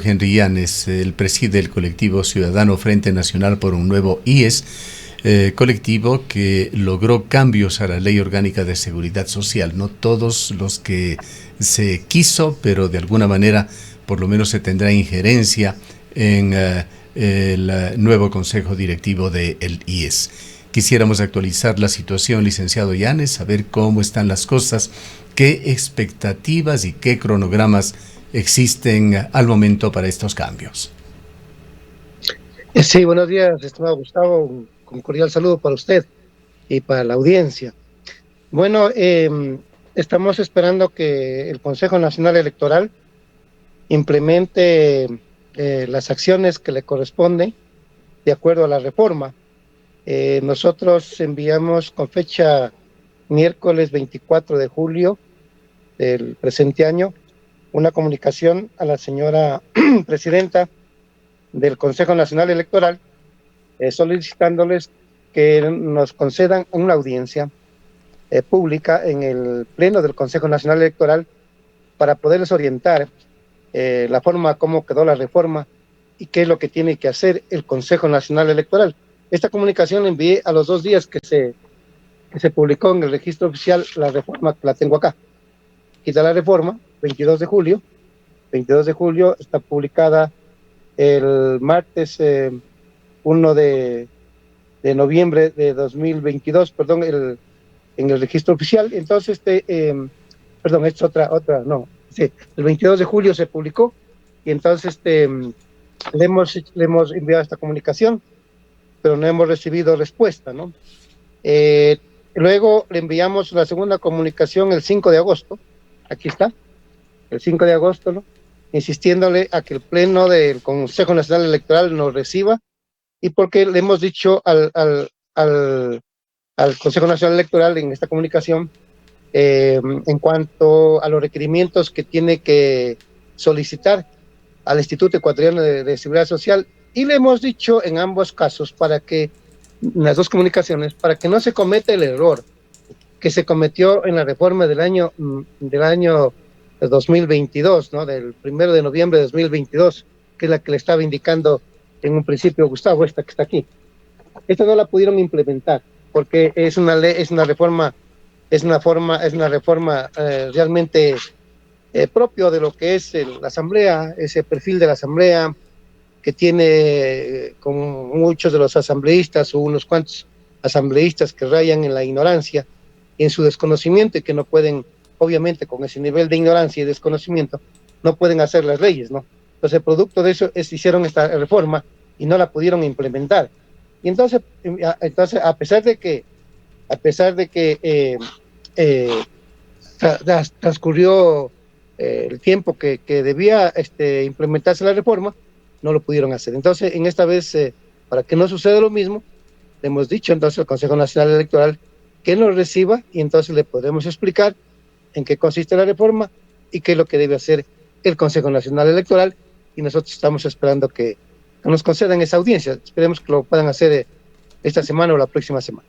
Henry Llanes, él preside el colectivo ciudadano Frente Nacional por un Nuevo IES, colectivo que logró cambios a la Ley Orgánica de Seguridad Social. No todos los que se quiso, pero de alguna manera por lo menos se tendrá injerencia en el nuevo Consejo Directivo del IES. Quisiéramos actualizar la situación, licenciado Llanes, saber cómo están las cosas, qué expectativas y qué cronogramas existen al momento para estos cambios. Sí, buenos días, estimado Gustavo, con cordial saludo para usted y para la audiencia. Bueno, estamos esperando que el Consejo Nacional Electoral implemente las acciones que le corresponden de acuerdo a la reforma. Nosotros enviamos con fecha miércoles 24 de julio del presente año una comunicación a la señora presidenta del Consejo Nacional Electoral solicitándoles que nos concedan una audiencia pública en el Pleno del Consejo Nacional Electoral para poderles orientar la forma como quedó la reforma y qué es lo que tiene que hacer el Consejo Nacional Electoral. Esta comunicación la envié a los 2 días que se publicó en el registro oficial la reforma, que la tengo acá. Quita la reforma, 22 de julio. 22 de julio está publicada el martes 1 de noviembre de 2022, perdón, en el registro oficial. Entonces, perdón, es no, sí, el 22 de julio se publicó y entonces le hemos enviado esta comunicación, pero no hemos recibido respuesta, ¿no? Luego le enviamos la segunda comunicación el 5 de agosto, aquí está, el 5 de agosto, ¿no?, insistiéndole a que el Pleno del Consejo Nacional Electoral nos reciba, y porque le hemos dicho al Consejo Nacional Electoral en esta comunicación en cuanto a los requerimientos que tiene que solicitar al Instituto Ecuatoriano de Seguridad Social, y le hemos dicho en ambos casos, para que, en las dos comunicaciones, para que no se cometa el error que se cometió en la reforma del año 2022, ¿no?, del 1 de noviembre de 2022, que es la que le estaba indicando en un principio Gustavo, esta que está aquí. Esta no la pudieron implementar porque es una ley, es una reforma realmente propio de lo que es la asamblea, ese perfil de la asamblea que tiene como muchos de los asambleístas o unos cuantos asambleístas que rayan en la ignorancia y en su desconocimiento, y que no pueden, obviamente con ese nivel de ignorancia y desconocimiento, no pueden hacer las leyes, ¿no? Entonces, producto de eso hicieron esta reforma y no la pudieron implementar. Y entonces a pesar de que transcurrió el tiempo que debía implementarse la reforma, no lo pudieron hacer. Entonces, en esta vez, para que no suceda lo mismo, le hemos dicho entonces al Consejo Nacional Electoral que nos reciba, y entonces le podremos explicar en qué consiste la reforma y qué es lo que debe hacer el Consejo Nacional Electoral, y nosotros estamos esperando que nos concedan esa audiencia. Esperemos que lo puedan hacer esta semana o la próxima semana.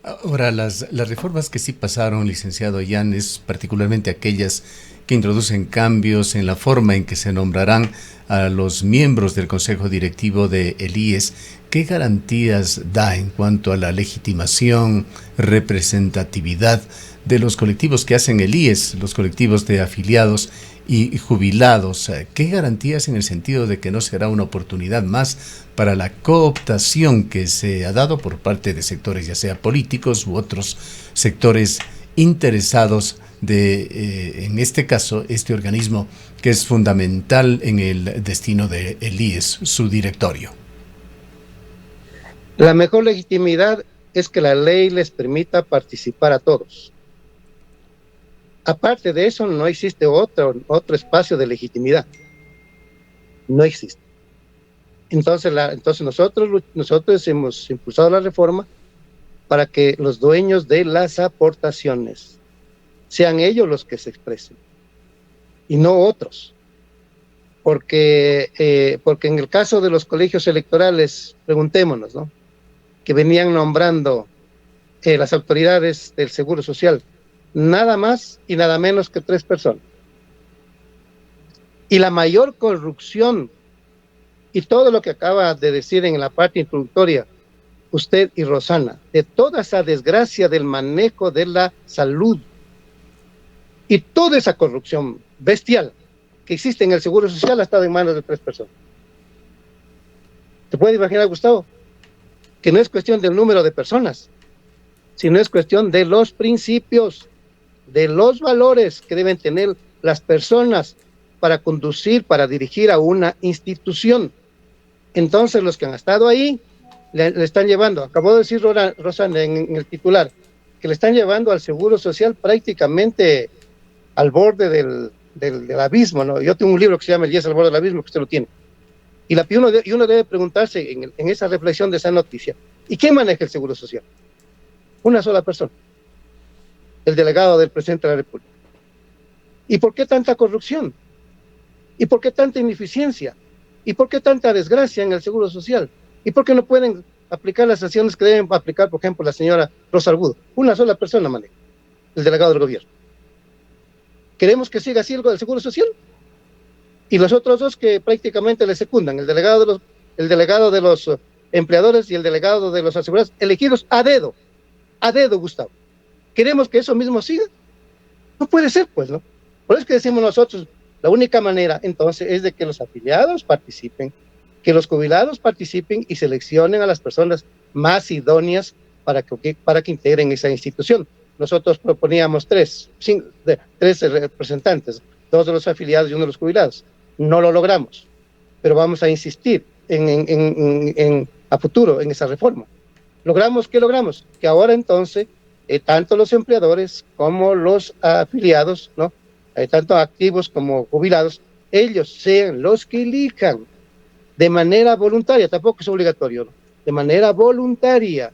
Ahora, las reformas que sí pasaron, licenciado Llanes, particularmente aquellas que introducen cambios en la forma en que se nombrarán a los miembros del Consejo Directivo de el IES, ¿qué garantías da en cuanto a la legitimación, representatividad de los colectivos que hacen el IES, los colectivos de afiliados y jubilados? ¿Qué garantías en el sentido de que no será una oportunidad más para la cooptación que se ha dado por parte de sectores, ya sea políticos u otros sectores interesados de, en este caso, este organismo que es fundamental en el destino del IES, su directorio? La mejor legitimidad es que la ley les permita participar a todos. Aparte de eso, no existe otro espacio de legitimidad. No existe. Entonces nosotros hemos impulsado la reforma para que los dueños de las aportaciones sean ellos los que se expresen y no otros. Porque en el caso de los colegios electorales, preguntémonos, ¿no?, que venían nombrando las autoridades del Seguro Social, nada más y nada menos que 3 personas. Y la mayor corrupción y todo lo que acaba de decir en la parte introductoria usted y Rosana, de toda esa desgracia del manejo de la salud y toda esa corrupción bestial que existe en el Seguro Social ha estado en manos de 3 personas. ¿Te puedes imaginar, Gustavo? Que no es cuestión del número de personas, sino es cuestión de los principios, de los valores que deben tener las personas para conducir, para dirigir a una institución. Entonces, los que han estado ahí le están llevando, acabó de decir Rosana en el titular, que le están llevando al Seguro Social prácticamente al borde del abismo, ¿no? Yo tengo un libro que se llama El 10 al borde del abismo, que usted lo tiene. Y uno debe preguntarse en esa reflexión de esa noticia, ¿y quién maneja el Seguro Social? Una sola persona, el delegado del presidente de la República. ¿Y por qué tanta corrupción? ¿Y por qué tanta ineficiencia? ¿Y por qué tanta desgracia en el Seguro Social? ¿Y por qué no pueden aplicar las acciones que deben aplicar, por ejemplo, la señora Rosa Argudo? Una sola persona maneja, el delegado del gobierno. ¿Queremos que siga así el Seguro Social? Y los otros 2 que prácticamente le secundan, el delegado de los empleadores y el delegado de los asegurados, elegidos a dedo, Gustavo. ¿Queremos que eso mismo siga? No puede ser, pues, ¿no? Por eso es que decimos nosotros, la única manera, entonces, es de que los afiliados participen, que los jubilados participen y seleccionen a las personas más idóneas para que integren esa institución. Nosotros proponíamos 3 representantes, 2 de los afiliados y 1 de los jubilados. No lo logramos, pero vamos a insistir a futuro en esa reforma. ¿Qué logramos? Que ahora entonces, tanto los empleadores como los afiliados, ¿no? Tanto activos como jubilados, ellos sean los que elijan de manera voluntaria, tampoco es obligatorio, ¿no? De manera voluntaria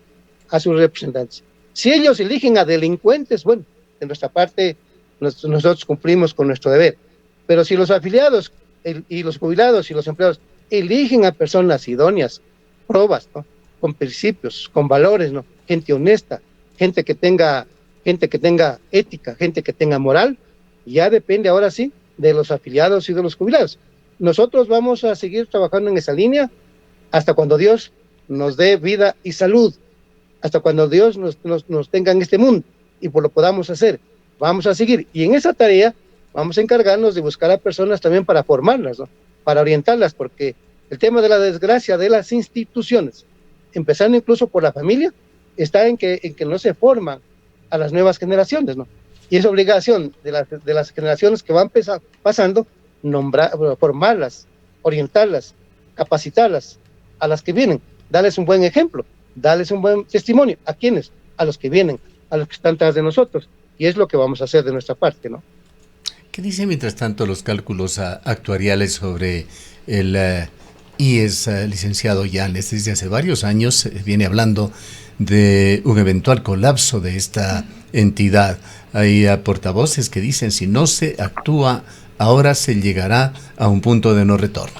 a sus representantes. Si ellos eligen a delincuentes, bueno, de nuestra parte nosotros cumplimos con nuestro deber, pero si los afiliados y los jubilados y los empleados eligen a personas idóneas, probas, ¿no? Con principios, con valores, ¿no? Gente honesta, gente que tenga ética, gente que tenga moral, ya depende ahora sí de los afiliados y de los jubilados. Nosotros vamos a seguir trabajando en esa línea hasta cuando Dios nos dé vida y salud, hasta cuando Dios nos tenga en este mundo y pues lo podamos hacer. Vamos a seguir. Y en esa tarea vamos a encargarnos de buscar a personas también para formarlas, ¿no? Para orientarlas, porque el tema de la desgracia de las instituciones, empezando incluso por la familia, está en que no se forman a las nuevas generaciones, ¿no? Y es obligación de las generaciones que van pasando, formarlas, orientarlas, capacitarlas a las que vienen, darles un buen ejemplo, darles un buen testimonio. ¿A quiénes? A los que vienen, a los que están tras de nosotros. Y es lo que vamos a hacer de nuestra parte, ¿no? ¿Qué dicen mientras tanto los cálculos actuariales sobre el IES, licenciado Llanes? Desde hace varios años se viene hablando de un eventual colapso de esta entidad. Hay portavoces que dicen si no se actúa ahora se llegará a un punto de no retorno.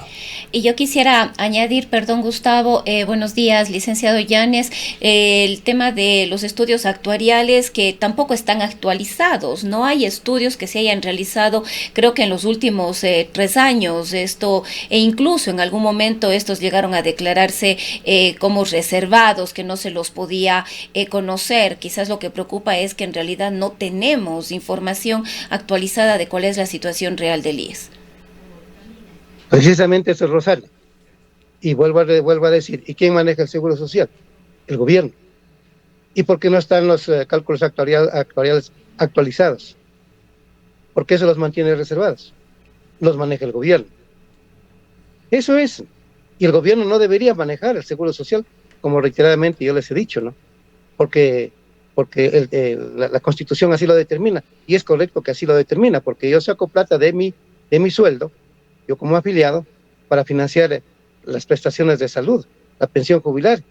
Y yo quisiera añadir, perdón Gustavo, buenos días, licenciado Llanes, el tema de los estudios actuariales que tampoco están actualizados. No hay estudios que se hayan realizado, creo que en los últimos 3 años, e incluso en algún momento estos llegaron a declararse como reservados, que no se los podía conocer. Quizás lo que preocupa es que en realidad no tenemos información actualizada de cuál es la situación real del IES. Precisamente eso es Rosario. Y vuelvo a decir, ¿y quién maneja el Seguro Social? El gobierno. ¿Y por qué no están los cálculos actuariales actualizados? ¿Por qué se los mantiene reservados? Los maneja el gobierno. Eso es. Y el gobierno no debería manejar el Seguro Social, como reiteradamente yo les he dicho, ¿no? Porque la Constitución así lo determina. Y es correcto que así lo determina, porque yo saco plata de mi sueldo, yo como afiliado, para financiar las prestaciones de salud, la pensión jubilar,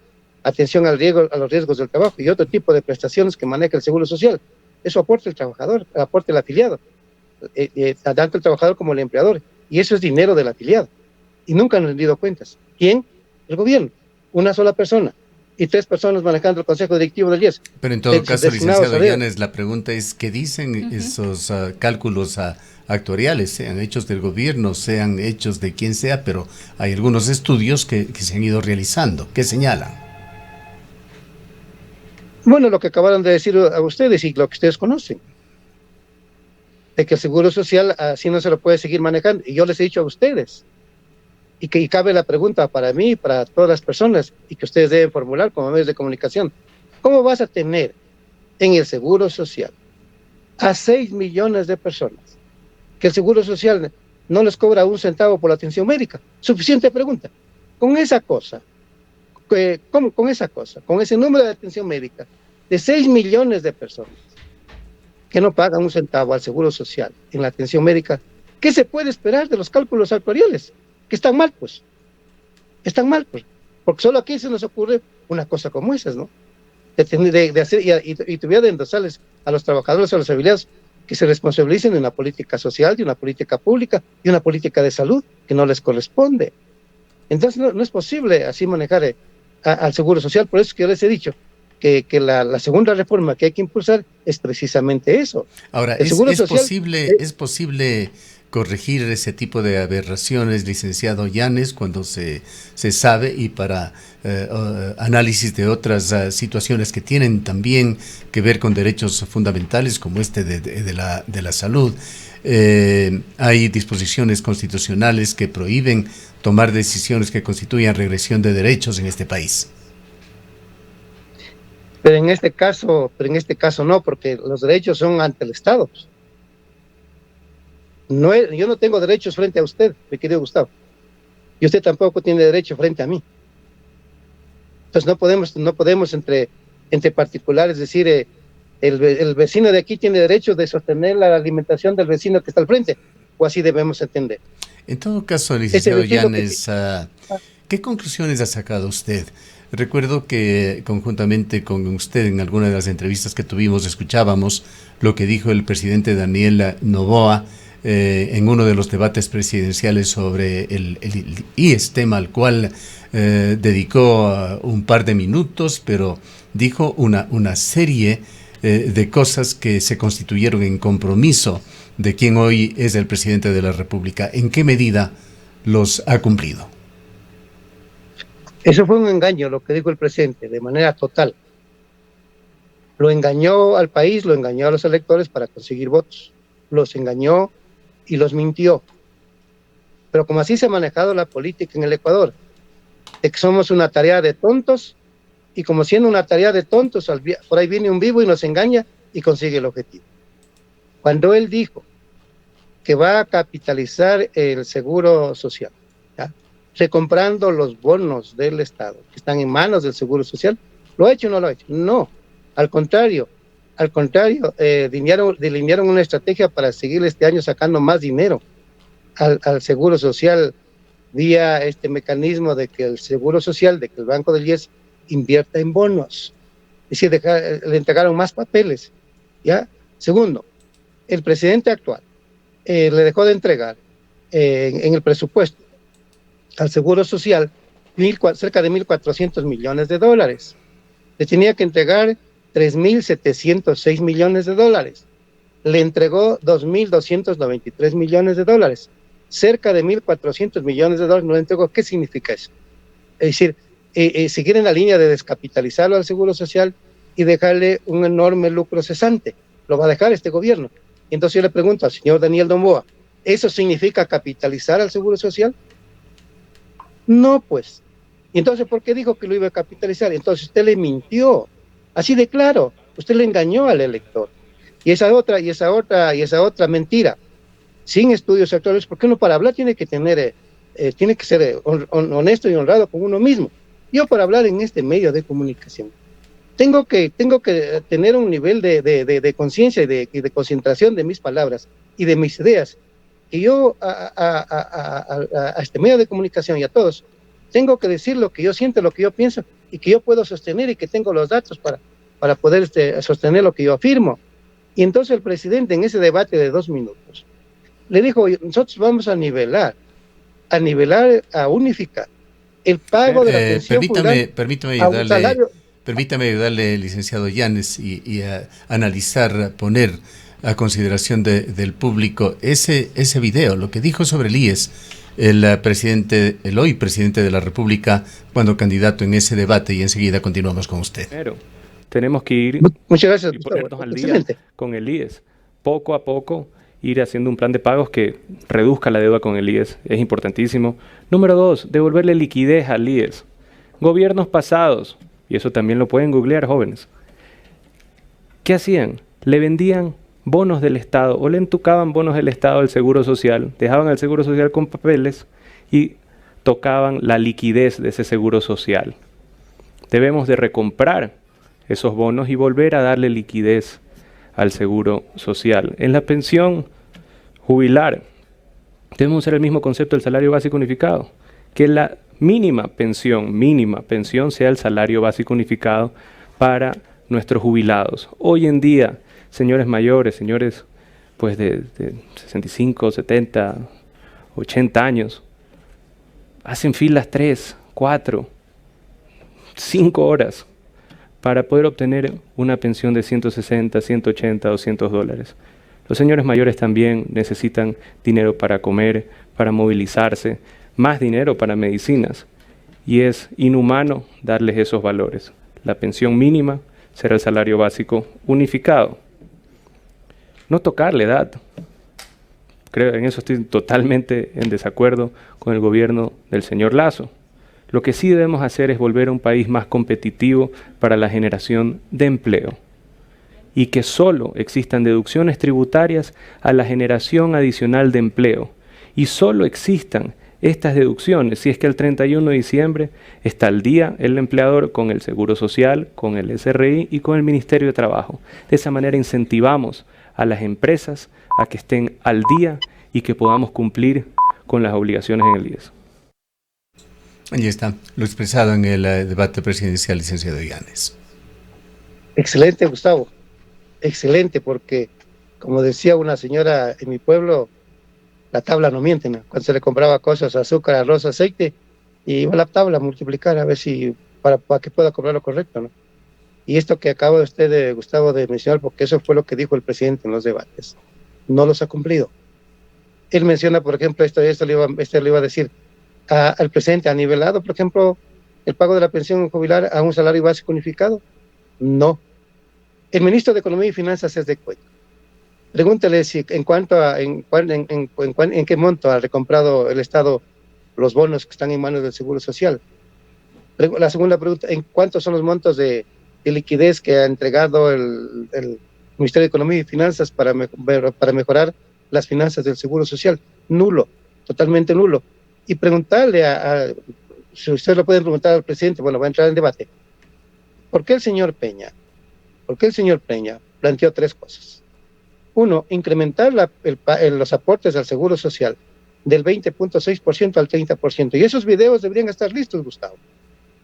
atención a los riesgos del trabajo y otro tipo de prestaciones que maneja el Seguro Social. Eso aporta el trabajador, aporta el afiliado, tanto el trabajador como el empleador. Y eso es dinero del afiliado. Y nunca han rendido cuentas. ¿Quién? El gobierno. Una sola persona. y 3 personas manejando el consejo directivo del IES. Pero en todo caso, licenciado a Llanes, la pregunta es, ¿qué dicen esos cálculos actuariales, sean hechos del gobierno, sean hechos de quien sea, pero hay algunos estudios que se han ido realizando? ¿Qué señalan? Bueno, lo que acabaron de decir a ustedes y lo que ustedes conocen, de que el Seguro Social así no se lo puede seguir manejando. Y yo les he dicho a ustedes, y cabe la pregunta para mí, para todas las personas, y que ustedes deben formular como medios de comunicación. ¿Cómo vas a tener en el Seguro Social a 6 millones de personas que el Seguro Social no les cobra un centavo por la atención médica? Suficiente pregunta. Con esa cosa, ¿cómo con esa cosa? Con ese número de atención médica de 6 millones de personas que no pagan un centavo al Seguro Social en la atención médica, ¿qué se puede esperar de los cálculos actuariales? Que están mal, pues. Están mal, pues. Porque solo aquí se nos ocurre una cosa como esas, ¿no? De hacer, y tuviera de endosarles a los trabajadores, a los afiliados, que se responsabilicen de una política social, de una política pública, y una política de salud que no les corresponde. Entonces no es posible así manejar al Seguro Social. Por eso es que yo les he dicho que la segunda reforma que hay que impulsar es precisamente eso. Ahora, ¿es posible corregir ese tipo de aberraciones, licenciado Llanes, cuando se sabe, y para análisis de otras situaciones que tienen también que ver con derechos fundamentales como este de la salud? Hay disposiciones constitucionales que prohíben tomar decisiones que constituyan regresión de derechos en este país. Pero en este caso no, porque los derechos son ante el Estado. Yo no tengo derechos frente a usted, mi querido Gustavo, y usted tampoco tiene derecho frente a mí. Entonces no podemos entre particulares decir el vecino de aquí tiene derecho de sostener la alimentación del vecino que está al frente, o así debemos entender. En todo caso, licenciado Llanes, ¿qué conclusiones ha sacado usted? Recuerdo que conjuntamente con usted en alguna de las entrevistas que tuvimos escuchábamos lo que dijo el presidente Daniel Noboa en uno de los debates presidenciales sobre el IES, tema al cual dedicó un par de minutos, pero dijo una serie de cosas que se constituyeron en compromiso de quien hoy es el presidente de la República. ¿En qué medida los ha cumplido? Eso fue un engaño, lo que dijo el presidente, de manera total. Lo engañó al país, lo engañó a los electores para conseguir votos. Los engañó y los mintió. Pero como así se ha manejado la política en el Ecuador, de que somos una tarea de tontos, y como siendo una tarea de tontos, por ahí viene un vivo y nos engaña y consigue el objetivo. Cuando él dijo que va a capitalizar el Seguro Social, ¿ya?, recomprando los bonos del Estado que están en manos del Seguro Social, ¿lo ha hecho o no lo ha hecho? No, al contrario, delinearon una estrategia para seguir este año sacando más dinero al Seguro Social vía este mecanismo de que el Seguro Social, de que el Banco del IES invierta en bonos, es decir, le entregaron más papeles, ¿ya? Segundo, el presidente actual le dejó de entregar en el presupuesto al Seguro Social cerca de $1.400 millones. Le tenía que entregar $3.706 millones. Le entregó $2.293 millones. Cerca de $1.400 millones no le entregó. ¿Qué significa eso? Es decir, seguir en la línea de descapitalizarlo al Seguro Social y dejarle un enorme lucro cesante. Lo va a dejar este gobierno. Y entonces yo le pregunto al señor Daniel Noboa, ¿eso significa capitalizar al Seguro Social? No, pues. ¿Y entonces por qué dijo que lo iba a capitalizar? Entonces usted le mintió, así de claro. Usted le engañó al elector. Y esa otra mentira, sin estudios actuales, porque uno para hablar tiene que ser honesto y honrado con uno mismo. Yo para hablar en este medio de comunicación tengo que tener un nivel de conciencia y de concentración de mis palabras y de mis ideas, que yo a este medio de comunicación y a todos tengo que decir lo que yo siento, lo que yo pienso, y que yo puedo sostener y que tengo los datos para poder sostener lo que yo afirmo. Y entonces el presidente en ese debate de 2 minutos le dijo, nosotros vamos a nivelar, a unificar el pago de la pensión permítame a un ayudarle, salario. licenciado Llanes, y a analizar, a poner a consideración del público ese video, lo que dijo sobre el IES el hoy presidente de la República cuando candidato en ese debate, y enseguida continuamos con usted. Pero tenemos que ir Muchas gracias, y Gustavo. ponernos al día Excelente. con el IES. Poco a poco ir haciendo un plan de pagos que reduzca la deuda con el IES. Es importantísimo. Número 2, devolverle liquidez al IES. Gobiernos pasados, y eso también lo pueden googlear, jóvenes, ¿qué hacían? Le vendían bonos del Estado o le entucaban bonos del Estado al Seguro Social, dejaban al Seguro Social con papeles y tocaban la liquidez de ese Seguro Social. Debemos de recomprar esos bonos y volver a darle liquidez al Seguro Social. En la pensión jubilar debemos usar el mismo concepto del salario básico unificado, que la mínima pensión sea el salario básico unificado para nuestros jubilados. Hoy en día, señores mayores, señores pues de 65, 70, 80 años, hacen filas 3, 4, 5 horas para poder obtener una pensión de 160, 180, 200 dólares. Los señores mayores también necesitan dinero para comer, para movilizarse, más dinero para medicinas, y es inhumano darles esos valores. La pensión mínima será el salario básico unificado. No tocar la edad. Creo, en eso estoy totalmente en desacuerdo con el gobierno del señor Lasso. Lo que sí debemos hacer es volver a un país más competitivo para la generación de empleo y que solo existan deducciones tributarias a la generación adicional de empleo y solo existan estas deducciones si es que el 31 de diciembre está al día el empleador con el Seguro Social, con el SRI y con el Ministerio de Trabajo. De esa manera incentivamos a las empresas a que estén al día y que podamos cumplir con las obligaciones en el IES. Allí está, lo expresado en el debate presidencial, licenciado Llanes. Excelente, Gustavo. Excelente, porque como decía una señora en mi pueblo, la tabla no miente, ¿no? Cuando se le compraba cosas, azúcar, arroz, aceite, y iba a la tabla a multiplicar a ver si para que pueda cobrar lo correcto, ¿no? Y esto que acaba usted, Gustavo, de mencionar, porque eso fue lo que dijo el presidente en los debates, no los ha cumplido. Él menciona, por ejemplo, esto le iba a decir al presidente, ¿ha nivelado, por ejemplo, el pago de la pensión jubilar a un salario básico unificado? No. El ministro de Economía y Finanzas es de Cuenca. Pregúntele si en qué monto ha recomprado el Estado los bonos que están en manos del Seguro Social. La segunda pregunta, ¿en cuántos son los montos de liquidez que ha entregado el Ministerio de Economía y Finanzas para mejorar las finanzas del Seguro Social? Nulo, totalmente nulo. Y preguntarle si ustedes lo pueden preguntar al presidente, bueno, va a entrar en debate, ¿por qué el señor Peña planteó 3 cosas? Uno, incrementar los aportes al Seguro Social del 20.6% al 30%. Y esos videos deberían estar listos, Gustavo.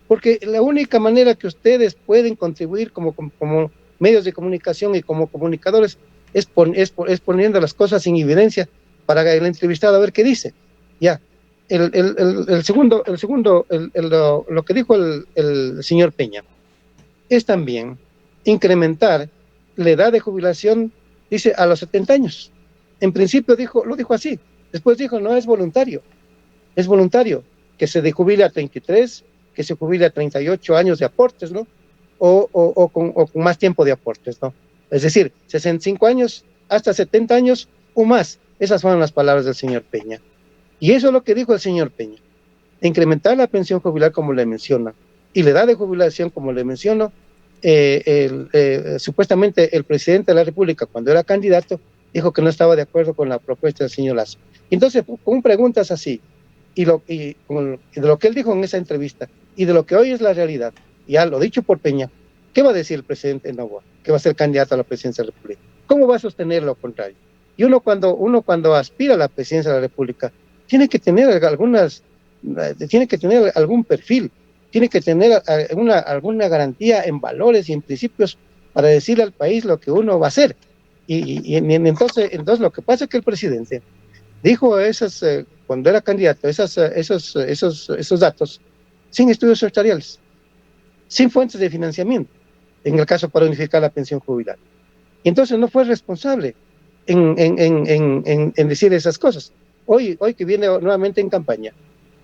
Porque la única manera que ustedes pueden contribuir como medios de comunicación y como comunicadores es poniendo las cosas en evidencia para el entrevistado a ver qué dice. Ya. El segundo, lo que dijo el señor Peña es también incrementar la edad de jubilación, dice, a los 70 años. En principio lo dijo así. Después dijo, no, es voluntario. Es voluntario que se jubile a 33, que se jubile a 38 años de aportes, ¿no? O con más tiempo de aportes, ¿no? Es decir, 65 años hasta 70 años o más. Esas fueron las palabras del señor Peña. Y eso es lo que dijo el señor Peña. Incrementar la pensión jubilar como le menciona y la edad de jubilación como le menciono. Supuestamente el presidente de la República, cuando era candidato, dijo que no estaba de acuerdo con la propuesta del señor Lasso. Entonces, con preguntas así, y de lo que él dijo en esa entrevista, y de lo que hoy es la realidad, ya lo dicho por Peña, ¿qué va a decir el presidente Noboa, que va a ser candidato a la presidencia de la República? ¿Cómo va a sostener lo contrario? Y uno cuando aspira a la presidencia de la República, tiene que tener algún perfil, tiene que tener alguna garantía en valores y en principios para decirle al país lo que uno va a hacer. Y entonces lo que pasa es que el presidente dijo cuando era candidato esos datos sin estudios actuariales, sin fuentes de financiamiento, en el caso para unificar la pensión jubilar. Y entonces no fue responsable en decir esas cosas. Hoy que viene nuevamente en campaña,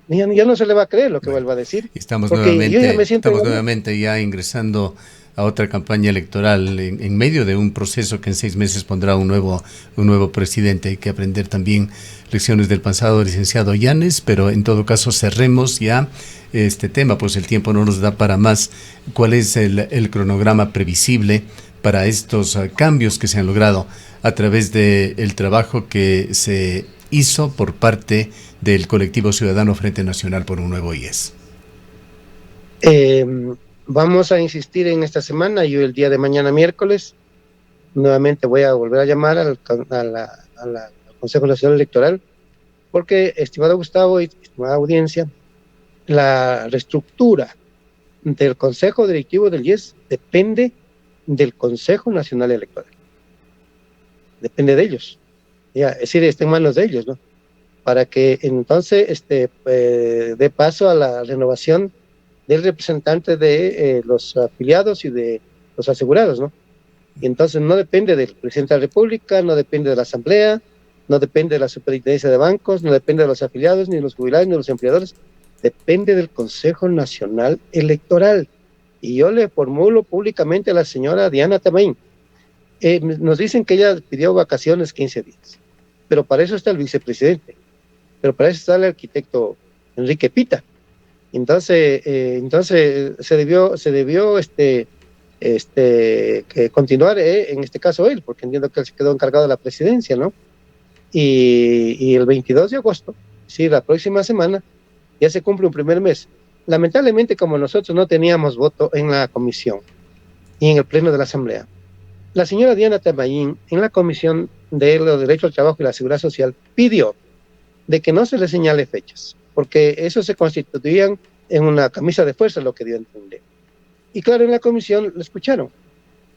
ya no se le va a creer lo que vuelva a decir. Estamos nuevamente ya ingresando a otra campaña electoral en medio de un proceso que en 6 meses pondrá un nuevo presidente. Hay que aprender también lecciones del pasado, licenciado Yanes, pero en todo caso cerremos ya este tema, pues el tiempo no nos da para más. ¿Cuál es el cronograma previsible para estos cambios que se han logrado a través del trabajo que se hizo por parte del colectivo ciudadano Frente Nacional por un Nuevo IES? Vamos a insistir en esta semana. Yo el día de mañana, miércoles, nuevamente voy a volver a llamar al Consejo Nacional Electoral, porque, estimado Gustavo y estimada audiencia, la reestructura del Consejo Directivo del IES depende del Consejo Nacional Electoral. Depende de ellos. Ya, es decir, está en manos de ellos, ¿no? Para que entonces dé paso a la renovación del representante de los afiliados y de los asegurados, ¿no? Y entonces no depende del presidente de la República, no depende de la Asamblea, no depende de la Superintendencia de Bancos, no depende de los afiliados, ni de los jubilados, ni de los empleadores, depende del Consejo Nacional Electoral. Y yo le formulo públicamente a la señora Diana Tamain. Nos dicen que ella pidió vacaciones 15 días, pero para eso está el vicepresidente, pero para eso está el arquitecto Enrique Pita. Entonces se debió continuar en este caso él, porque entiendo que él se quedó encargado de la presidencia, ¿no? Y el 22 de agosto, sí, la próxima semana, ya se cumple un primer mes. Lamentablemente, como nosotros no teníamos voto en la comisión y en el pleno de la Asamblea, la señora Diana Tamayin, en la Comisión de los Derechos al Trabajo y la Seguridad Social, pidió de que no se le señale fechas, porque eso se constituían en una camisa de fuerza, lo que dio a entender. Y claro, en la comisión lo escucharon.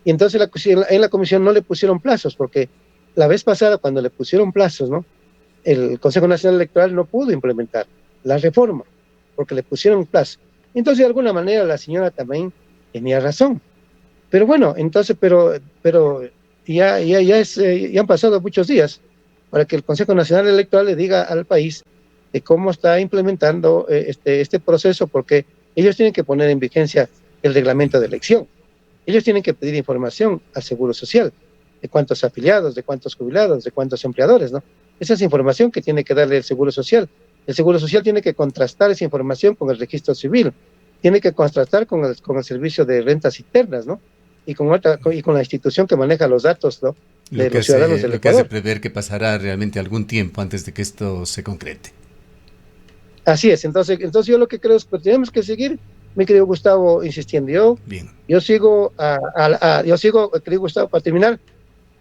Y entonces en la comisión no le pusieron plazos, porque la vez pasada, cuando le pusieron plazos, ¿no?, el Consejo Nacional Electoral no pudo implementar la reforma, porque le pusieron plazo. Entonces, de alguna manera, la señora también tenía razón. Pero bueno, entonces, pero ya han pasado muchos días para que el Consejo Nacional Electoral le diga al país de cómo está implementando este proceso, porque ellos tienen que poner en vigencia el reglamento de elección. Ellos tienen que pedir información al Seguro Social, de cuántos afiliados, de cuántos jubilados, de cuántos empleadores, ¿no? Esa es información que tiene que darle el Seguro Social. El Seguro Social tiene que contrastar esa información con el registro civil, tiene que contrastar con el servicio de rentas internas, ¿no? Y con la institución que maneja los datos, ¿no?, de los ciudadanos del Ecuador. Lo que hace prever que pasará realmente algún tiempo antes de que esto se concrete. Así es. Entonces yo lo que creo es que tenemos que seguir, mi querido Gustavo, insistiendo. Yo sigo, querido Gustavo, para terminar,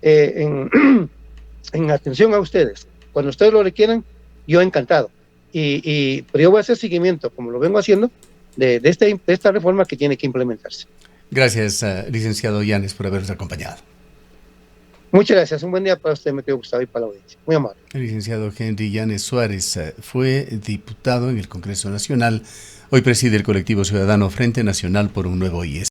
en atención a ustedes. Cuando ustedes lo requieran, yo encantado. Pero yo voy a hacer seguimiento, como lo vengo haciendo, de esta reforma que tiene que implementarse. Gracias, licenciado Yanes, por habernos acompañado. Muchas gracias. Un buen día para usted, me querido Gustavo, y para la audiencia. Muy amable. El licenciado Henry Yanes Suárez fue diputado en el Congreso Nacional. Hoy preside el colectivo ciudadano Frente Nacional por un Nuevo IES.